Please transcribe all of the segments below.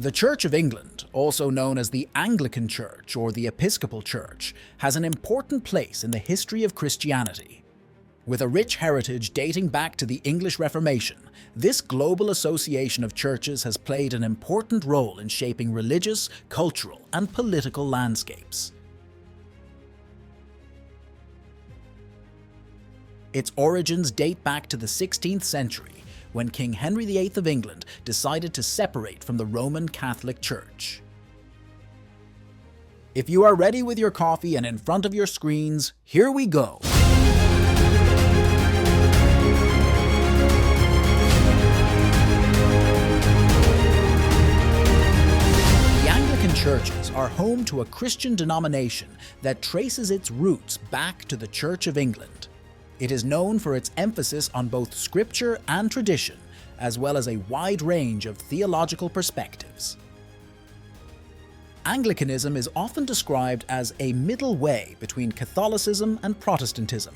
The Church of England, also known as the Anglican Church or the Episcopal Church, has an important place in the history of Christianity. With a rich heritage dating back to the English Reformation, this global association of churches has played an important role in shaping religious, cultural, and political landscapes. Its origins date back to the 16th century, when King Henry VIII of England decided to separate from the Roman Catholic Church. If you are ready with your coffee and in front of your screens, here we go! The Anglican churches are home to a Christian denomination that traces its roots back to the Church of England. It is known for its emphasis on both scripture and tradition, as well as a wide range of theological perspectives. Anglicanism is often described as a middle way between Catholicism and Protestantism.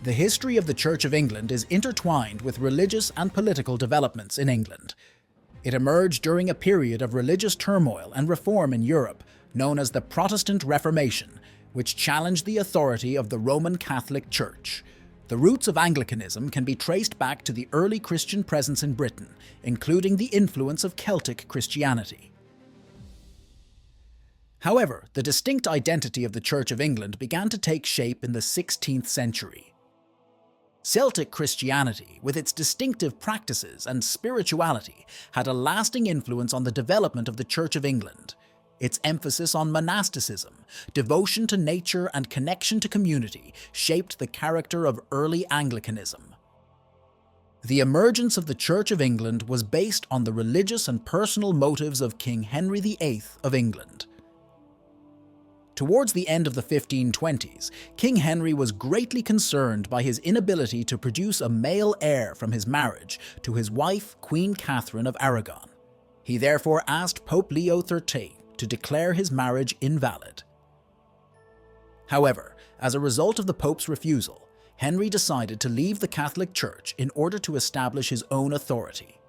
The history of the Church of England is intertwined with religious and political developments in England. It emerged during a period of religious turmoil and reform in Europe, known as the Protestant Reformation, which challenged the authority of the Roman Catholic Church. The roots of Anglicanism can be traced back to the early Christian presence in Britain, including the influence of Celtic Christianity. However, the distinct identity of the Church of England began to take shape in the 16th century. Celtic Christianity, with its distinctive practices and spirituality, had a lasting influence on the development of the Church of England. Its emphasis on monasticism, devotion to nature, and connection to community shaped the character of early Anglicanism. The emergence of the Church of England was based on the religious and personal motives of King Henry VIII of England. Towards the end of the 1520s, King Henry was greatly concerned by his inability to produce a male heir from his marriage to his wife, Queen Catherine of Aragon. He therefore asked Pope Leo XIII to declare his marriage invalid. However, as a result of the Pope's refusal, Henry decided to leave the Catholic Church in order to establish his own authority.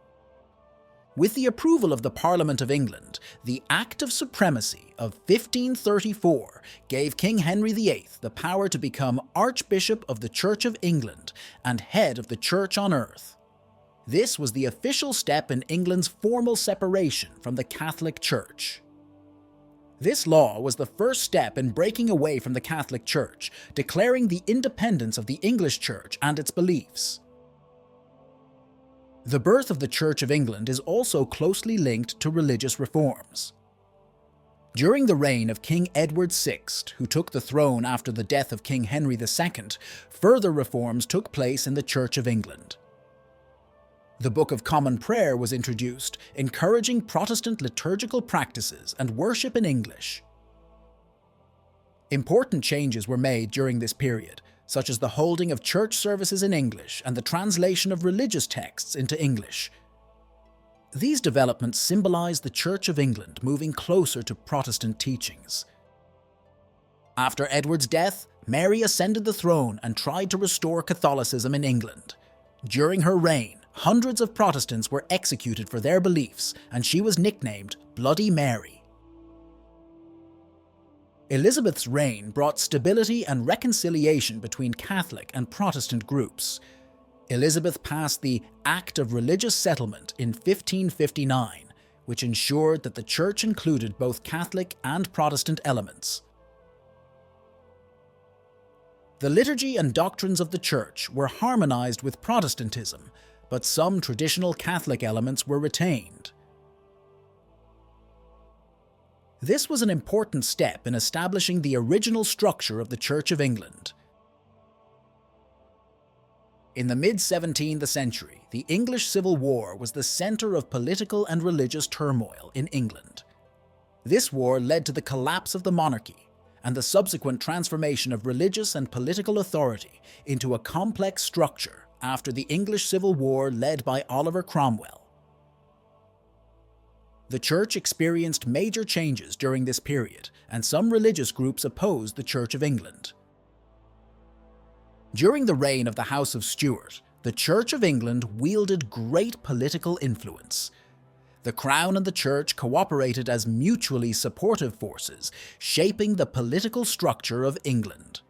With the approval of the Parliament of England, the Act of Supremacy of 1534 gave King Henry VIII the power to become Archbishop of the Church of England and head of the Church on earth. This was the official step in England's formal separation from the Catholic Church. This law was the first step in breaking away from the Catholic Church, declaring the independence of the English Church and its beliefs. The birth of the Church of England is also closely linked to religious reforms. During the reign of King Edward VI, who took the throne after the death of King Henry II, further reforms took place in the Church of England. The Book of Common Prayer was introduced, encouraging Protestant liturgical practices and worship in English. Important changes were made during this period, such as the holding of church services in English and the translation of religious texts into English. These developments symbolize the Church of England moving closer to Protestant teachings. After Edward's death, Mary ascended the throne and tried to restore Catholicism in England. During her reign, hundreds of Protestants were executed for their beliefs, and she was nicknamed Bloody Mary. Elizabeth's reign brought stability and reconciliation between Catholic and Protestant groups. Elizabeth passed the Act of Religious Settlement in 1559, which ensured that the Church included both Catholic and Protestant elements. The liturgy and doctrines of the Church were harmonized with Protestantism, but some traditional Catholic elements were retained. This was an important step in establishing the original structure of the Church of England. In the mid-17th century, the English Civil War was the center of political and religious turmoil in England. This war led to the collapse of the monarchy and the subsequent transformation of religious and political authority into a complex structure after the English Civil War led by Oliver Cromwell. The Church experienced major changes during this period, and some religious groups opposed the Church of England. During the reign of the House of Stuart, the Church of England wielded great political influence. The Crown and the Church cooperated as mutually supportive forces, shaping the political structure of England.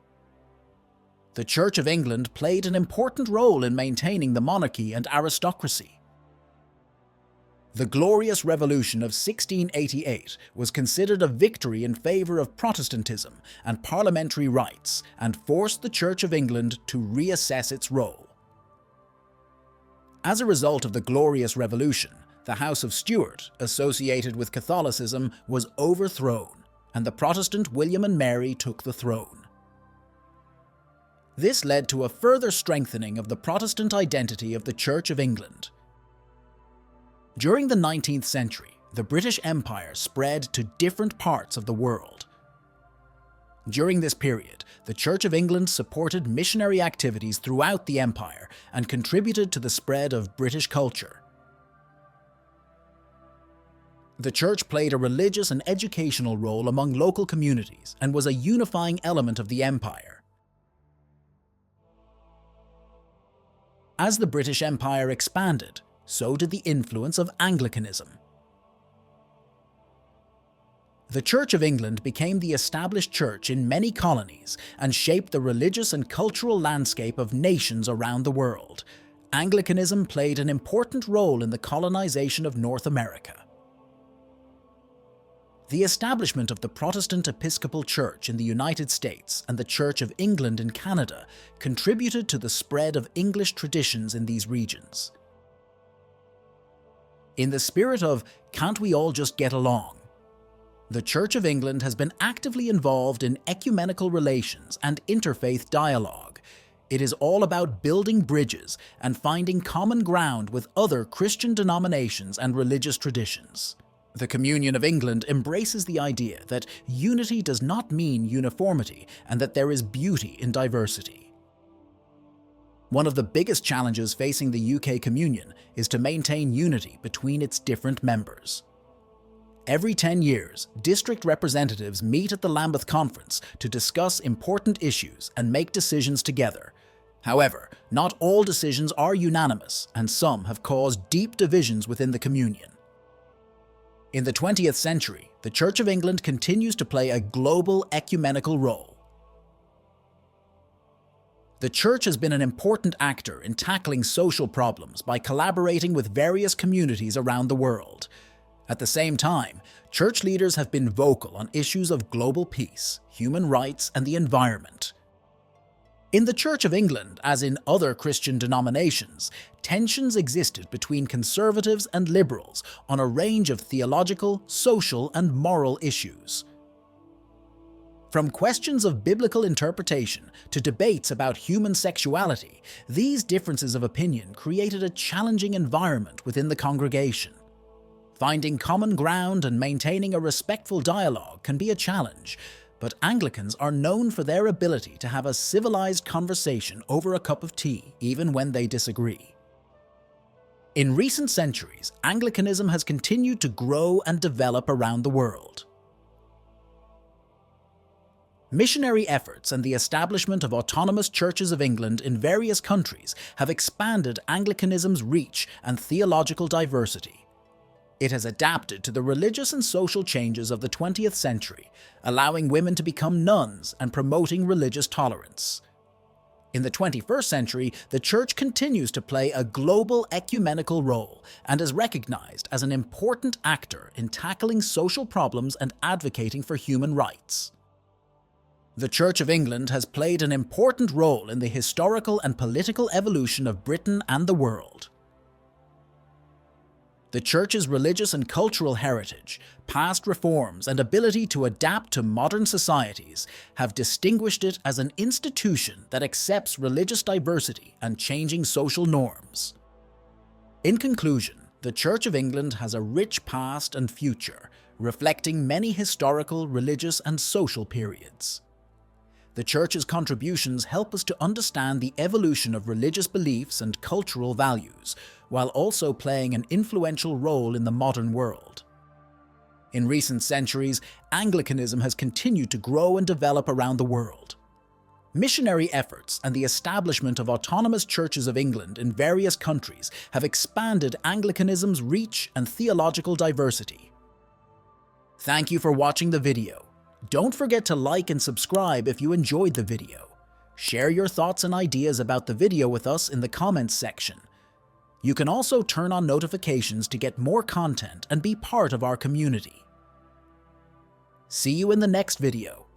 The Church of England played an important role in maintaining the monarchy and aristocracy. The Glorious Revolution of 1688 was considered a victory in favour of Protestantism and parliamentary rights, and forced the Church of England to reassess its role. As a result of the Glorious Revolution, the House of Stuart, associated with Catholicism, was overthrown, and the Protestant William and Mary took the throne. This led to a further strengthening of the Protestant identity of the Church of England. During the 19th century, the British Empire spread to different parts of the world. During this period, the Church of England supported missionary activities throughout the empire and contributed to the spread of British culture. The Church played a religious and educational role among local communities and was a unifying element of the empire. As the British Empire expanded, so did the influence of Anglicanism. The Church of England became the established church in many colonies and shaped the religious and cultural landscape of nations around the world. Anglicanism played an important role in the colonization of North America. The establishment of the Protestant Episcopal Church in the United States and the Church of England in Canada contributed to the spread of English traditions in these regions. In the spirit of "can't we all just get along?", the Church of England has been actively involved in ecumenical relations and interfaith dialogue. It is all about building bridges and finding common ground with other Christian denominations and religious traditions. The Communion of England embraces the idea that unity does not mean uniformity and that there is beauty in diversity. One of the biggest challenges facing the UK Communion is to maintain unity between its different members. Every 10 years, district representatives meet at the Lambeth Conference to discuss important issues and make decisions together. However, not all decisions are unanimous, and some have caused deep divisions within the Communion. In the 20th century, the Church of England continues to play a global ecumenical role. The Church has been an important actor in tackling social problems by collaborating with various communities around the world. At the same time, Church leaders have been vocal on issues of global peace, human rights, and the environment. In the Church of England, as in other Christian denominations, tensions existed between conservatives and liberals on a range of theological, social, and moral issues. From questions of biblical interpretation to debates about human sexuality, these differences of opinion created a challenging environment within the congregation. Finding common ground and maintaining a respectful dialogue can be a challenge, but Anglicans are known for their ability to have a civilized conversation over a cup of tea, even when they disagree. In recent centuries, Anglicanism has continued to grow and develop around the world. Missionary efforts and the establishment of autonomous churches of England in various countries have expanded Anglicanism's reach and theological diversity. It has adapted to the religious and social changes of the 20th century, allowing women to become nuns and promoting religious tolerance. In the 21st century, the Church continues to play a global ecumenical role and is recognized as an important actor in tackling social problems and advocating for human rights. The Church of England has played an important role in the historical and political evolution of Britain and the world. The Church's religious and cultural heritage, past reforms, and ability to adapt to modern societies have distinguished it as an institution that accepts religious diversity and changing social norms. In conclusion, the Church of England has a rich past and future, reflecting many historical, religious, and social periods. The Church's contributions help us to understand the evolution of religious beliefs and cultural values, while also playing an influential role in the modern world. In recent centuries, Anglicanism has continued to grow and develop around the world. Missionary efforts and the establishment of autonomous churches of England in various countries have expanded Anglicanism's reach and theological diversity. Thank you for watching the video. Don't forget to like and subscribe if you enjoyed the video. Share your thoughts and ideas about the video with us in the comments section. You can also turn on notifications to get more content and be part of our community. See you in the next video.